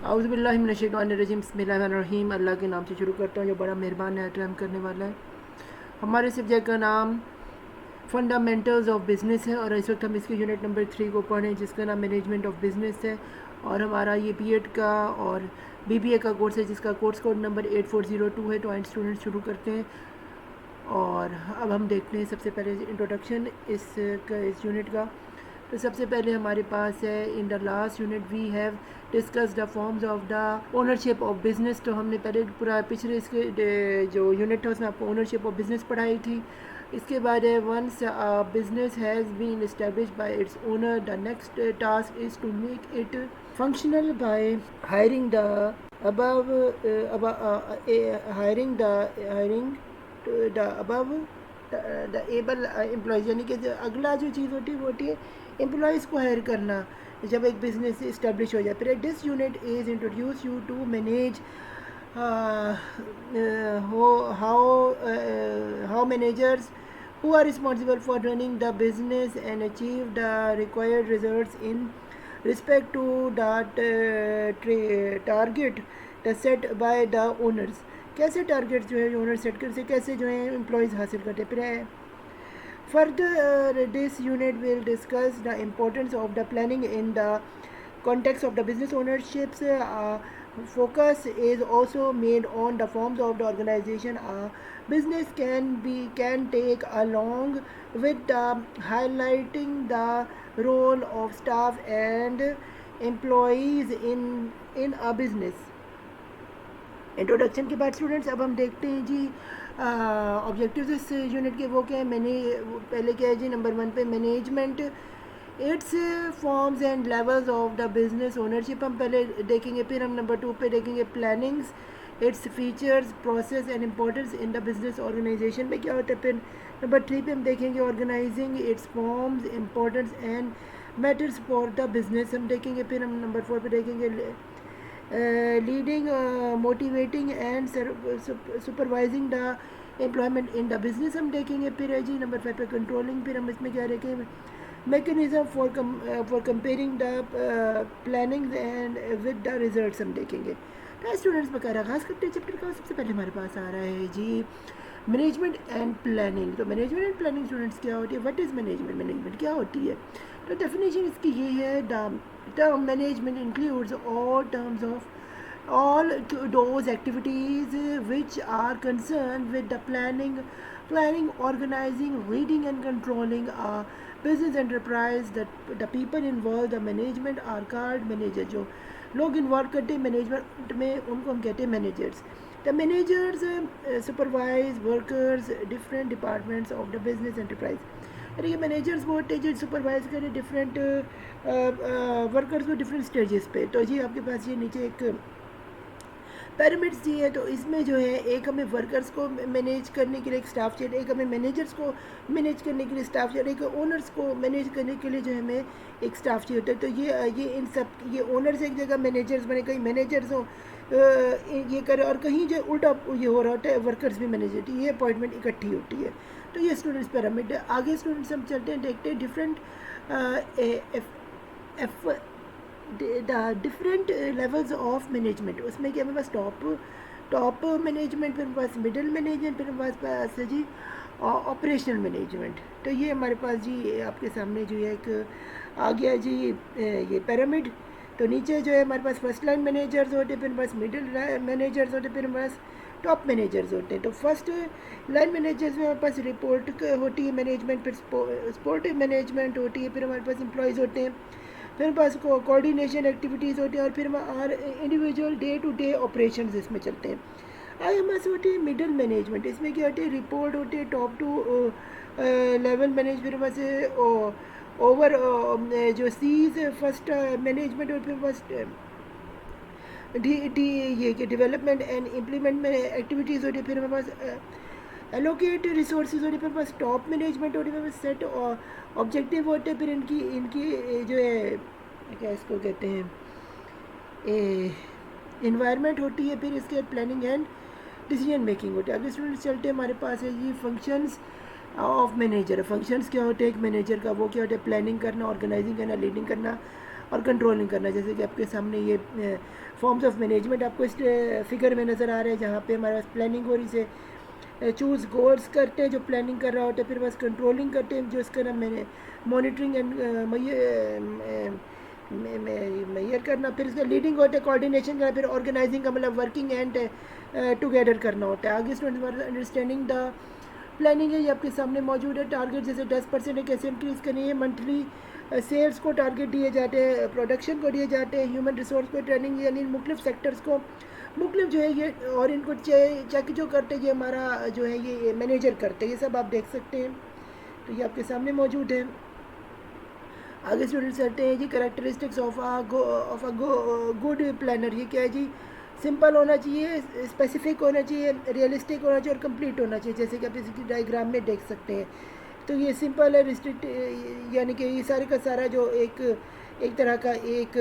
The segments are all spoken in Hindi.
औज़ुबिल्लाहिमिनश्शैतानिर्रजीम बिस्मिल्लाहिर्रहमानिर्रहीम। अल्लाह के नाम से शुरू करता हूँ जो बड़ा मेहरबान है, रहम करने वाला है। हमारे सब्जेक्ट का नाम फंडामेंटल्स ऑफ बिज़नेस है और इस वक्त हम इसके यूनिट नंबर 3 को पढ़ें जिसका नाम मैनेजमेंट ऑफ बिज़नेस है। और हमारा ये बीएड का और बीबीए का कोर्स है जिसका कोर्स कोड नंबर 8402 है। तो आइए स्टूडेंट शुरू करते हैं और अब हम देखते हैं सबसे पहले इंट्रोडक्शन इस यूनिट का। तो सबसे पहले हमारे पास है in the last unit we have discuss the forms of the ownership of business. तो हमने पहले पूरा पिछले इसके जो यूनिट था उसमें आपको ओनरशिप ऑफ बिज़नेस पढ़ाई थी। इसके बाद है once business has been establish by its owner the next task is to make it functional by hiring the above hiring the above the able employees। यानी कि अगला जो चीज़ होती है वो होती है एम्प्लॉयज़ को हायर करना जब एक बिज़नेस इस्टेब्लिश हो जाए। फिर this unit is introduce you to manage how managers who are responsible for running the business and achieve the required results in respect to the target set by the owners। कैसे टारगेट जो है ओनर सेट करते, कैसे जो है एम्प्लॉयज़ हासिल करते। फिर further this unit will discuss the importance of the planning in the context of the business ownerships। Focus is also made on the forms of the organization a business can take along with the highlighting the role of staff and employees in a business। Introduction के बाद स्टूडेंट्स अब हम देखते हैं जी ऑब्जेक्टिव्स इस यूनिट के वो क्या है। पहले क्या है जी नंबर 1 पे management its forms and levels of the business ownership हम पहले देखेंगे। फिर हम नंबर 2 पे देखेंगे plannings its features process and importance in the business organization में क्या होता है। फिर नंबर 3 पे हम देखेंगे organizing its forms importance and matters for the business हम देखेंगे। फिर हम नंबर 4 पे देखेंगे leading motivating and supervising the employment in the business हम देखेंगे। फिर है जी नंबर 5 पे कंट्रोलिंग। फिर हम इसमें क्या देखेंगे mechanism for comparing the plannings and with the results हम देखेंगे। तो स्टूडेंट्स बकायदा आगाज़ करते हैं चैप्टर का। सबसे पहले हमारे पास आ रहा है जी मैनेजमेंट एंड प्लानिंग। तो मैनेजमेंट एंड प्लानिंग स्टूडेंट्स क्या होती है, व्हाट इज़ मैनेजमेंट, मैनेजमेंट क्या होती है। तो डेफिनेशन इसकी ये है the term management includes all terms of all those activities which are concerned with the planning, organizing, leading and controlling a business enterprise। the people involved the management are called manager। जो लोग इन्वॉल्व करते हैं मैनेजमेंट में उनको हम कहते हैं managers. The managers supervise workers different departments of the business enterprise. यानी कि मैनेजर्स वो होते हैं जो सुपरवाइज करें डिफरेंट वर्कर्स को डिफरेंट स्टेजेस पे। तो जी आपके पास ये नीचे एक पिरामिड्स दी है। तो इसमें जो है एक हमें वर्कर्स को मैनेज करने के लिए एक स्टाफ चाहिए, एक हमें मैनेजर्स को मैनेज करने के लिए स्टाफ चाहिए, एक ओनर्स को मैनेज करने के लिए जो है हमें एक स्टाफ चाहिए होता है। तो ये इन सब ये ओनर्स एक जगह मैनेजर्स बने, कहीं मैनेजर्स हो ये करे और कहीं जो उल्टा ये हो रहा होता है वर्कर्स भी मैनेज होती है, ये अपॉइंटमेंट इकट्ठी होती है। तो ये स्टूडेंट्स पिरामिड। आगे स्टूडेंट्स हम चलते हैं देखते हैं different the different levels of management. उसमें क्या हमारे पास टॉप मैनेजमेंट, फिर हमारे पास मिडिल मैनेजमेंट, फिर हमारे पास है जी ऑपरेशनल मैनेजमेंट। तो ये हमारे पास जी आपके सामने जो है एक आ गया जी ये पिरामिड। तो नीचे जो है हमारे पास फर्स्ट लाइन मैनेजर्स होते हैं, फिर हमारे पास मिडिल मैनेजर्स होते हैं, फिर हमारे पास टॉप मैनेजर्स होते हैं। तो फर्स्ट लाइन मैनेजर्स में हमारे पास रिपोर्ट होती है मैनेजमेंट, फिर सपोर्टिव मैनेजमेंट होती है, फिर हमारे पास एम्प्लॉयज़ होते हैं, फिर पास कोऑर्डिनेशन एक्टिविटीज़ होती हैं और फिर हमारे individual day to day operations इसमें चलते हैं। आगे हमारे से होती है मिडिल मैनेजमेंट। इसमें क्या होती है रिपोर्ट होती है टॉप टू लेवल मैनेज, फिर हमारे से ओवर जो सीज फर्स्ट मैनेजमेंट और फिर फर्स्ट ये कि डेवलपमेंट एंड इम्प्लीमेंट में एक्टिविटीज़ होती है, फिर हमारे पास एलोकेट रिसोर्सेज होती है, फिर पास टॉप मैनेजमेंट होती है, सेट ऑब्जेक्टिव होते हैं, फिर इनकी जो है क्या इसको कहते हैं इन्वायरमेंट होती है, फिर इसके प्लानिंग एंड डिसीजन मेकिंग होती है। अगले स्टूडेंट्स चलते हैं हमारे पास है ये फंक्शंस ऑफ मैनेजर। फंक्शंस क्या होते हैं एक मैनेजर का, वो क्या होता है प्लानिंग करना, ऑर्गेनाइजिंग करना, लीडिंग करना, और कंट्रोलिंग करना। जैसे कि आपके सामने ये फॉर्म्स ऑफ मैनेजमेंट आपको इस फिगर में नज़र आ रहे हैं, जहाँ पे हमारे पास प्लानिंग हो रही से चूज़ गोल्स करते हैं जो प्लानिंग कर रहा होता है, फिर बस कंट्रोलिंग करते हैं जो इसका नाम मैंने मॉनिटरिंग एंड मेयर करना, फिर इसका लीडिंग होता है कोऑर्डिनेशन करना, फिर ऑर्गेनाइजिंग का मतलब वर्किंग एंड टुगेदर करना होता है। आगे स्टूडेंट अंडरस्टैंडिंग द प्लानिंग है, ये आपके सामने मौजूद है। टारगेट जैसे 10% है, कैसे इंक्रीज़ करनी है, मंथली सेल्स को टारगेट दिए जाते हैं, प्रोडक्शन को दिए जाते हैं, ह्यूमन रिसोर्स को ट्रेनिंग, यानी मुख्तलिफ सेक्टर्स को मुख्तलिफ जो है ये, और इनको चेक जो करते हैं ये हमारा जो है ये मैनेजर करते हैं। ये सब आप देख सकते हैं, तो ये आपके सामने मौजूद है। आगे स्टूडेंट्स करते हैं जी characteristics of a good planner. ये क्या है जी, सिंपल होना चाहिए, स्पेसिफिक होना चाहिए, रियलिस्टिक होना चाहिए और कंप्लीट होना चाहिए, जैसे कि आप इसकी डायग्राम में देख सकते हैं। तो ये सिंपल है, रिस्ट्रिक्ट, यानी कि ये सारे का सारा जो एक तरह का एक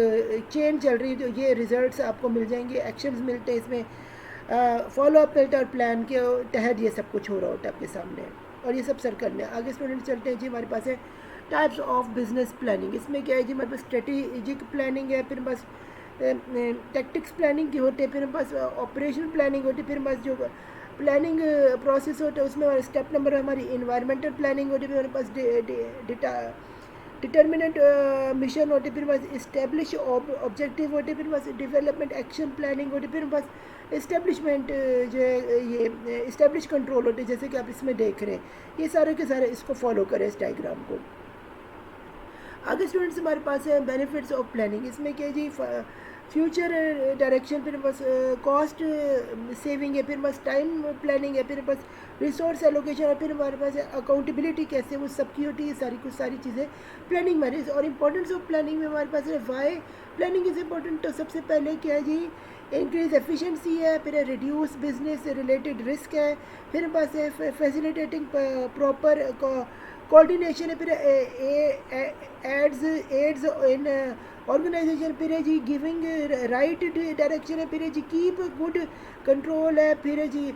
चेन चल रही है, तो ये रिजल्ट्स आपको मिल जाएंगे, एक्शंस मिलते हैं इसमें, फॉलो अप मिलता है और प्लान के तहत ये सब कुछ हो रहा होता है आपके सामने, और ये सब सर्कल में। आगे स्टूडेंट चलते हैं जी, हमारे पास है टाइप्स ऑफ बिजनेस प्लानिंग। इसमें क्या है जी, हमारे पास स्ट्रेटेजिक प्लानिंग है, फिर बस टैक्टिक्स प्लानिंग की होती है, फिर बस ऑपरेशन प्लानिंग होती है, फिर बस जो प्लानिंग प्रोसेस होता है उसमें स्टेप नंबर हमारी इन्वायरमेंटल प्लानिंग होती है, फिर हमारे पास डिटर्मिनेंट मिशन होती है, फिर बस इस्टेब्लिश ऑब्जेक्टिव होते हैं, फिर बस डेवलपमेंट एक्शन प्लानिंग होती है, फिर बस इस्टेब्लिशमेंट जो है ये इस्टेब्लिश कंट्रोल होते हैं, जैसे कि आप इसमें देख रहे हैं। ये सारे के सारे इसको फॉलो करें, इस डायग्राम को। आगे स्टूडेंट्स हमारे पास है बेनिफिट्स ऑफ प्लानिंग। इसमें क्या जी, फ्यूचर डायरेक्शन, फिर बस कॉस्ट सेविंग है, फिर बस टाइम प्लानिंग है, फिर बस रिसोर्स एलोकेशन, और फिर हमारे पास अकाउंटेबिलिटी कैसे वो सबकी होती है, सारी चीज़ें प्लानिंग मैनेज। और इम्पोर्टेंस ऑफ प्लानिंग में हमारे पास है वाई प्लानिंग इज़ इम्पोर्टेंट। तो सबसे पहले क्या है जी, इंक्रीज एफिशिएंसी है, फिर रिड्यूस बिजनेस रिलेटेड रिस्क है, फिर बस है फैसिलिटेटिंग प्रॉपर कोऑर्डिनेशन है, फिर एड्स इन ऑर्गेनाइजेशन, फिर है जी गिविंग राइट डायरेक्शन है, फिर है जी कीप गुड कंट्रोल है, फिर है जी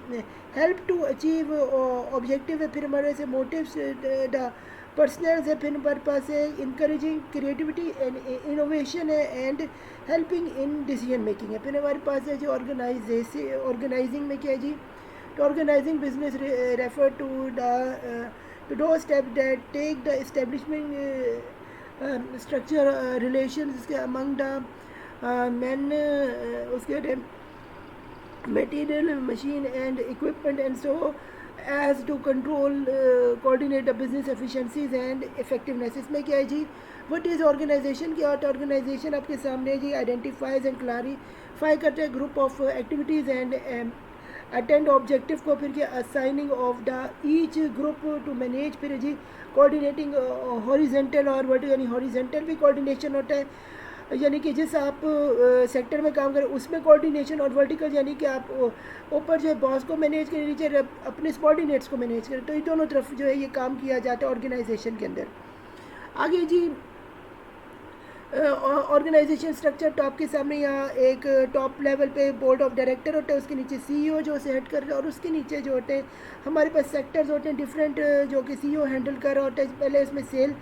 हेल्प टू अचीव ऑब्जेक्टिव है, फिर हमारे से मोटिव्स द पर्सनल्स है, फिर हमारे पास है इंकरेजिंग क्रिएटिविटी एंड इनोवेशन है, and helping in decision making है। फिर हमारे पास है जो ऑर्गेनाइजिंग में क्या है जी, तो organizing business refer to the those steps that take the establishment structure relations के among the men, उसके material, machine and equipment and so as to control coordinate the business efficiencies and effectiveness। इसमें क्या है जी, what is organization, क्या होता है ऑर्गेनाइजेशन आपके सामने जी, identifies and clarify करते हैं group of activities and attend objective को, फिर क्या assigning of the each group to manage, फिर जी कोऑर्डिनेटिंग हॉरिजेंटल और वर्टिकल, यानी हॉरिजेंटल भी कोऑर्डिनेशन होता है, यानी कि जिस आप सेक्टर में काम करें उसमें कोऑर्डिनेशन, और वर्टिकल यानी कि आप ऊपर जो है बॉस को मैनेज करें, नीचे अपने सबॉर्डिनेट्स को मैनेज करें, तो ये दोनों तरफ जो है ये काम किया जाता है ऑर्गेनाइजेशन के अंदर। आगे जी ऑर्गेनाइजेशन स्ट्रक्चर, तो आपके सामने यहाँ एक टॉप लेवल पे बोर्ड ऑफ डायरेक्टर होता है, उसके नीचे सीईओ जो उसे हेड कर रहा है, और उसके नीचे जो होते हैं हमारे पास सेक्टर्स होते हैं डिफरेंट, जो कि सीईओ हैंडल कर रहा होता है। पहले इसमें सेल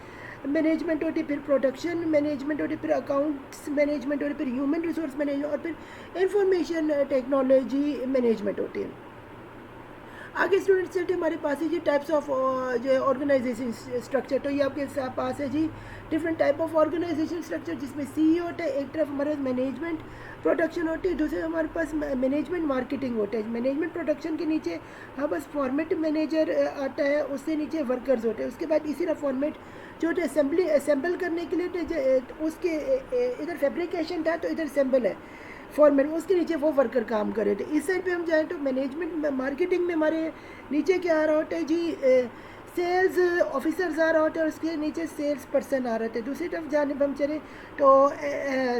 मैनेजमेंट होती है, फिर प्रोडक्शन मैनेजमेंट होती है, फिर अकाउंट्स मैनेजमेंट होती है, फिर ह्यूमन रिसोर्स मैनेजमेंट, और फिर इंफॉर्मेशन टेक्नोलॉजी मैनेजमेंट होती है। आगे स्टूडेंट्स चलते हमारे पास है जी टाइप्स ऑफ जो है ऑर्गेनाइजेशन स्ट्रक्चर। तो ये आपके पास है जी different type of organisation structure, जिसमें सीईओ होता है, एक तरफ हमारे पास मैनेजमेंट प्रोडक्शन होती है, दूसरे हमारे पास मैनेजमेंट मार्केटिंग होता है। मैनेजमेंट प्रोडक्शन के नीचे हमारे पास फॉर्मेट मैनेजर आता है, उससे नीचे वर्कर्स होते हैं। उसके बाद इसी तरह फॉर्मेट जो होता है असेंबल करने के लिए, उसके इधर फैब्रिकेशन था तो इधर असेंबल है फॉर्मेट, उसके नीचे वो वर्कर काम कर रहे थे। इस साइड पे हम जाएँ तो मैनेजमेंट मार्केटिंग में हमारे नीचे क्या आ रहा होता है जी, सेल्स ऑफिसर्स आ रहा होता है, और उसके नीचे सेल्स पर्सन आ रहे थे। दूसरी तरफ जाने पर हम चले तो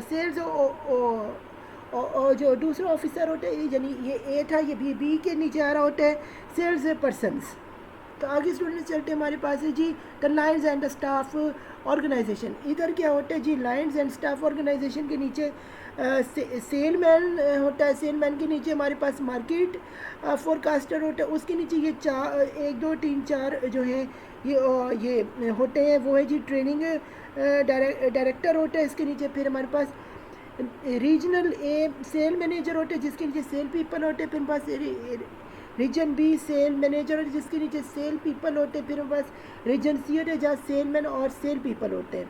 सेल्स जो दूसरा ऑफिसर होता है, यानी ये ए था, ये बी के नीचे आ रहा होता है सेल्स पर्सनस। तो आगे स्टूडेंट्स चलते हैं हमारे पास है जी the lines and the staff organisation. इधर क्या होता है जी, लाइन्स एंड स्टाफ ऑर्गेनाइजेशन के नीचे सेलमैन होता है, सेलमैन के नीचे हमारे पास मार्केट फोरकास्टर होता है, उसके नीचे ये 1 2 3 4 जो है ये होते हैं, वो है जी ट्रेनिंग डायरेक्टर होता है। इसके नीचे फिर हमारे पास रीजनल ए सेल मैनेजर होते हैं, जिसके नीचे सेल पीपल होते हैं। फिर हमारे पास रीजन बी सेल मैनेजर होते हैं, जिसके नीचे सेल पीपल होते हैं। फिर हमारे पास रीजन सी होते हैं, जहाँ सेलमैन और सेल पीपल होते हैं।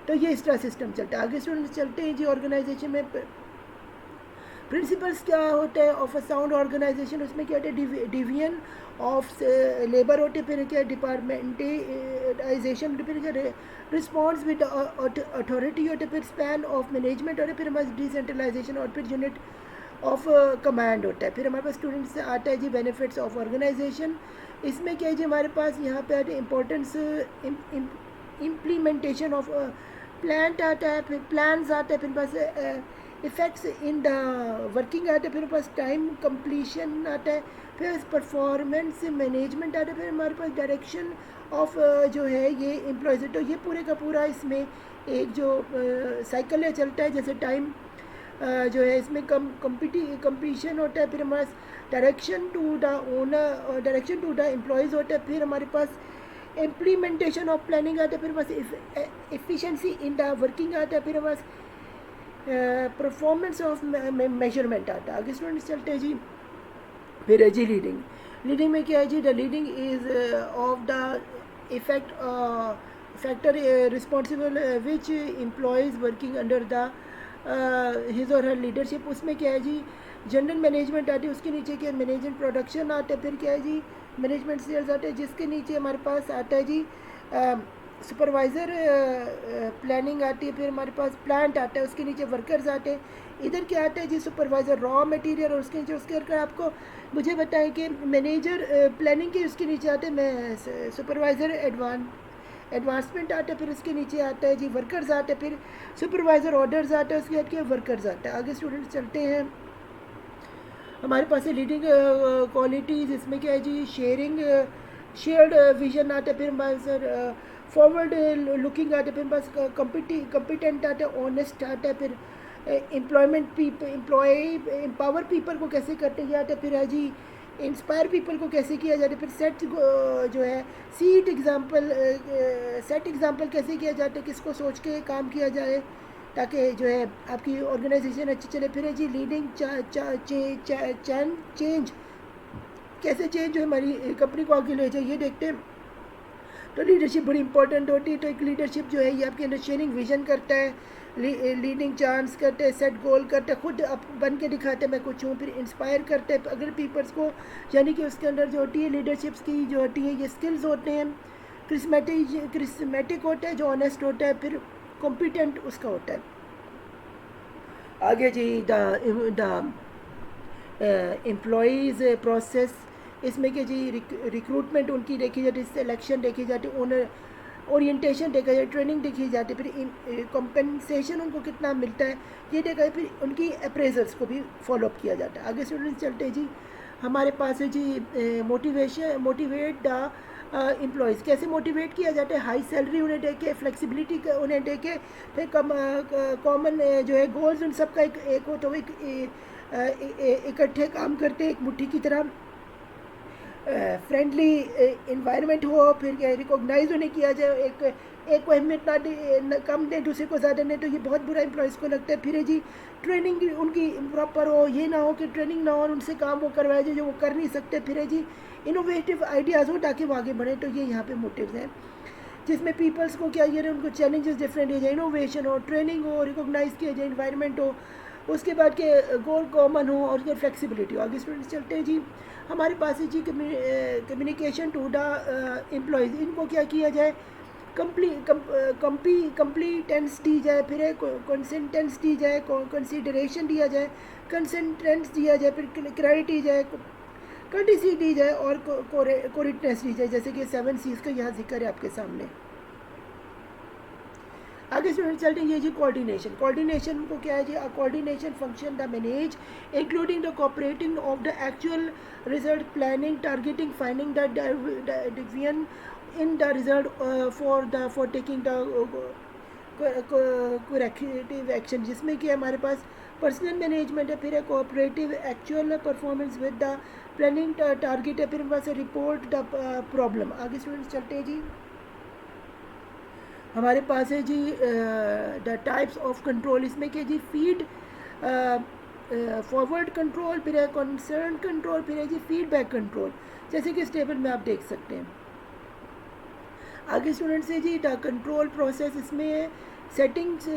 तो ये इस तरह सिस्टम चलता है। आगे स्टूडेंट्स चलते हैं जी ऑर्गेनाइजेशन में प्रिंसिपल्स क्या होते हैं ऑफ अ साउंड ऑर्गेनाइजेशन। उसमें क्या होता है, डिवीजन ऑफ लेबर होते हैं, फिर क्या डिपार्टमेंटाइजेशन, फिर क्या रिस्पॉन्स विद अथॉरिटी होते हैं, फिर स्पैन ऑफ मैनेजमेंट होते हैं, फिर हमारे डिसेंट्रलाइजेशन और फिर यूनिट ऑफ कमांड होता है। फिर हमारे पास स्टूडेंट्स से आता है जी बेनिफिट्स ऑफ ऑर्गेनाइजेशन। इसमें क्या है जी हमारे पास यहाँ पे आते हैं इम्पोर्टेंस इम्प्लीमेंटेशन ऑफ प्लान आता है, फिर प्लान्स आता है, फिर पास इफ़ेक्ट्स इन द वर्किंग आता है, फिर पास टाइम कंप्लीशन आता है, फिर परफॉर्मेंस मैनेजमेंट आता है, फिर हमारे पास डायरेक्शन ऑफ जो है ये एम्प्लॉयज़। तो ये पूरे का पूरा इसमें एक जो साइकिल है चलता है। जैसे टाइम जो है इसमें कंपटीशन होता है, फिर हमारे पास direction to the owner, direction to the employees होता है, फिर हमारे पास इम्प्लीमेंटेशन ऑफ प्लानिंग आता है, फिर हमारे पास एफिशिएंसी इन द वर्किंग आता है, फिर हमारे पास परफॉर्मेंस ऑफ मेजरमेंट आता है। आगे स्टूडेंट्स चलते हैं जी। फिर है जी लीडिंग। लीडिंग में क्या है जी, the leading is of the effect factor responsible which employees working under the his or her leadership. उसमें क्या है जी जनरल मैनेजमेंट आती है, उसके नीचे क्या मैनेजमेंट प्रोडक्शन आता है, फिर क्या है जी मैनेजमेंट सेल्स आते हैं, जिसके नीचे हमारे पास आता है जी सुपरवाइज़र प्लानिंग आती है, फिर हमारे पास प्लांट आता है, उसके नीचे वर्कर्स आते हैं। इधर क्या आता है जी सुपरवाइज़र रॉ मटेरियल, और उसके नीचे उसके अगर आपको मुझे बताएं कि मैनेजर प्लानिंग के उसके नीचे आते हैं मैं सुपरवाइज़र एडवांसमेंट आता है, फिर उसके नीचे आता है जी वर्कर्स आते हैं, फिर सुपरवाइज़र ऑर्डर्स आता है, उसके बाद क्या वर्कर्स आता है। आगे स्टूडेंट्स चलते हैं। हमारे पास है लीडिंग क्वालिटीज़। इसमें क्या है जी शेयर्ड विजन आता है, फिर हमारे सर फॉरवर्ड लुकिंग आते हैं, फिर बस कम्पिटेंट आता है, ऑनेस्ट आता है, फिर एम्पावर पीपल को कैसे करते जाते हैं, फिर है जी इंस्पायर पीपल को कैसे किया जाता है, फिर सेट जो है सेट एग्जाम्पल कैसे किया जाता है, किसको सोच के काम किया जाए ताकि जो है आपकी ऑर्गेनाइजेशन अच्छी चले। फिर है जी लीडिंग चेंज, कैसे चेंज जो हमारी कंपनी को आगे ले जाए ये देखते हैं। तो लीडरशिप बड़ी इंपॉर्टेंट होती है। तो एक लीडरशिप जो है ये आपके अंदर शेयरिंग विजन करता है, लीडिंग चांस करते हैं, सेट गोल करते हैं, खुद अब बन के दिखाते हैं मैं कुछ हूँ, फिर इंस्पायर करते हैं अगर पीपल्स को, यानी कि उसके अंदर जो होती है लीडरशिप्स की जो होती है ये स्किल्स होते हैं। क्रिस्मेटिक होता है जो ऑनेस्ट होता है, फिर कॉम्पिटेंट उसका होता है। आगे जी द एम्प्लॉयज़ प्रोसेस। इसमें कि जी रिक्रूटमेंट उनकी देखी जाती है, सिलेक्शन देखी जाती है, ओनर ओरिएंटेशन देखा जाए, ट्रेनिंग देखी जाती है, फिर कॉम्पेंसेशन उनको कितना मिलता है ये देखा है, फिर उनकी अप्रेजल्स को भी फॉलोअप किया जाता है। आगे स्टूडेंट्स चलते हैं जी। हमारे पास है जी मोटिवेट द एम्प्लॉयज़। कैसे मोटिवेट किया जाता है, हाई सैलरी उन्हें दे के, फ्लेक्सिबिलिटी उन्हें दे के, फिर कॉमन जो है गोल्स उन सबका एक हो, तो इकट्ठे काम करते एक मुट्ठी की तरह, फ्रेंडली इन्वायरमेंट हो, फिर रिकॉग्नाइज उन्हें किया जाए, एक को अहमियत ना कम दें, दूसरे को ज़्यादा दें, तो ये बहुत बुरा एम्प्लॉयज़ को लगता है। फिर है जी ट्रेनिंग उनकी प्रॉपर हो, ये ना हो कि ट्रेनिंग ना हो और उनसे काम वो करवाया जाए जो वो कर नहीं सकते। फिर है जी इनोवेटिव आइडियाज़ हो ताकि वो आगे बढ़े, तो ये यहाँ पे मोटिव्स हैं जिसमें पीपल्स को क्या ये उनको चैलेंजेस डिफरेंट हो जाए, इनोवेशन हो, ट्रेनिंग हो, रिकॉग्नाइज किया जाए, इन्वायरमेंट हो, उसके बाद के गोल कॉमन हो और फ्लेक्सिबिलिटी हो। आगे स्टूडेंट्स चलते हैं जी। हमारे पास है जी कम्युनिकेशन टू द एम्प्लॉयज़। इनको क्या किया जाए, कंप्लीटेंस दी जाए, फिर कंसेंटेंस दी जाए, कंसीडरेशन दिया जाए, कंसेंटेंस दिया जाए, फिर क्रेडिट दी जाए, कर्टिसी दी जाए और कोरिटनेस दी जाए, जैसे कि 7 C's का यहाँ जिक्र है आपके सामने। आगे स्टूडेंट चलते हैं ये जी कोऑर्डिनेशन को क्या है जी, coordination function the manage including the cooperating of the actual result, planning, targeting, finding the division in the result for taking the corrective action, जिसमें कि हमारे पास पर्सनल मैनेजमेंट है, फिर है cooperative actual performance with the planning target है, फिर हमारे पास रिपोर्ट द प्रॉब्लम। आगे स्टूडेंट्स चलते हैं जी। हमारे पास है जी द टाइप्स ऑफ कंट्रोल, इसमें क्या जी फीड फॉरवर्ड कंट्रोल, फिर है कंसर्न कंट्रोल, फिर है जी फीडबैक कंट्रोल, जैसे कि इस टेबल में आप देख सकते हैं। आगे स्टूडेंट्स है जी द कंट्रोल प्रोसेस, इसमें सेटिंग्स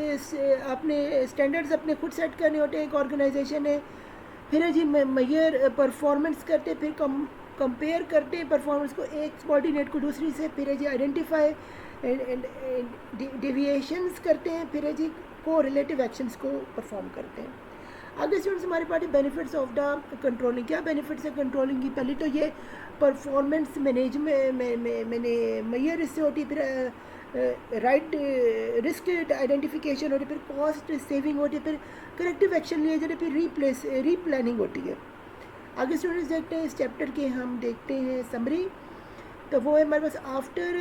अपने स्टैंडर्ड्स अपने खुद सेट करने होते हैं, एक ऑर्गेनाइजेशन है। फिर है जी मेजर परफॉर्मेंस करते, फिर कंपेयर करते हैं परफॉर्मेंस को एक सबॉर्डिनेट को दूसरी से, फिर है जी आइडेंटिफाई डेविएशंस करते हैं, फिर है जी को रिलेटिव एक्शंस को परफॉर्म करते हैं। आगे स्टूडेंट्स हमारे पास बेनिफिट्स ऑफ द कंट्रोलिंग, क्या बेनिफिट्स है कंट्रोलिंग की? पहले तो ये परफॉर्मेंस मैनेजमेंट मैयर इससे होती है, फिर राइट रिस्क आइडेंटिफिकेशन होती है, फिर कॉस्ट सेविंग होती है, फिर करेक्टिव एक्शन लिए जाते, फिर रीप्लानिंग होती है। आगे स्टूडेंट्स देखते हैं इस चैप्टर के, हम देखते हैं समरी, तो वो है हमारे पास after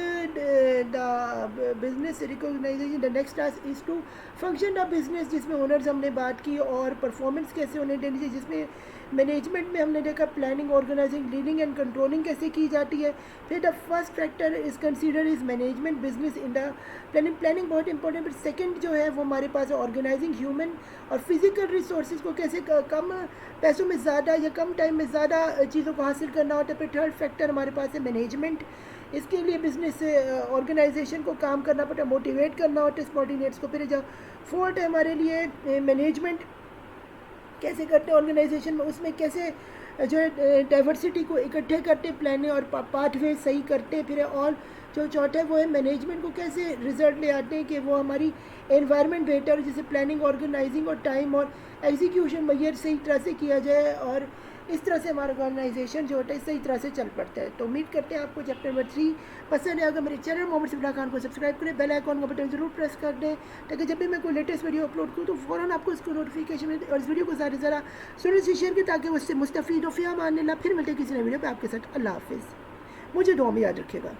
the business recognisation the next task is to function of business, जिसमें ओनर्स हमने बात की, और परफॉर्मेंस कैसे होने देनी चाहिए, जिसमें मैनेजमेंट में हमने देखा planning organizing leading and controlling कैसे की जाती है। फिर the first factor is consider is management business in the planning, planning बहुत इंपॉर्टेंट। फिर सेकंड जो है वो हमारे पास है ऑर्गेनाइजिंग ह्यूमन और फिजिकल रिसोर्सेज को कैसे कम पैसों में ज़्यादा या कम टाइम में ज़्यादा चीज़ों को हासिल करना होता है। फिर थर्ड फैक्टर हमारे पास है मैनेजमेंट, इसके लिए बिजनेस ऑर्गेनाइजेशन को काम करना पड़ता है, मोटिवेट करना होता है सबॉर्डिनेट्स को। फिर जो फोर्थ है हमारे लिए मैनेजमेंट कैसे करते हैं ऑर्गेनाइजेशन में, उसमें कैसे जो है डाइवर्सिटी को इकट्ठे करते, प्लानिंग और पाथवे सही करते। फिर और जो चौथा है वो है मैनेजमेंट को कैसे रिजल्ट ले आते हैं कि वो हमारी एनवायरनमेंट बेटर, जैसे प्लानिंग ऑर्गेनाइजिंग और टाइम और एग्जीक्यूशन मैयर सही तरह से किया जाए, और इस तरह से हमारा ऑर्गेनाइजेशन जो होता है सही तरह से चल पड़ता है। तो उम्मीद करते हैं आपको चैप्टर नंबर 3 पसंद है। अगर मेरे चैनल मोहम्मद सिमरा खान को सब्सक्राइब करें, बेल आइकॉन का बटन जरूर प्रेस कर दें, ताकि जब भी मैं कोई लेटेस्ट वीडियो अपलोड करूँ तो फ़ौरन आपको इसको नोटिफिकेशन मिले, और इस वीडियो को ज़्यादा से ज़्यादा स्टूडेंट्स से शेयर करें ताकि उससे मुस्तफ़ीद और फ़िया मान लेना। फिर मिलते हैं किसी नए वीडियो पर आपके साथ। अल्लाह हाफिज़, मुझे दुआ में याद रखिएगा।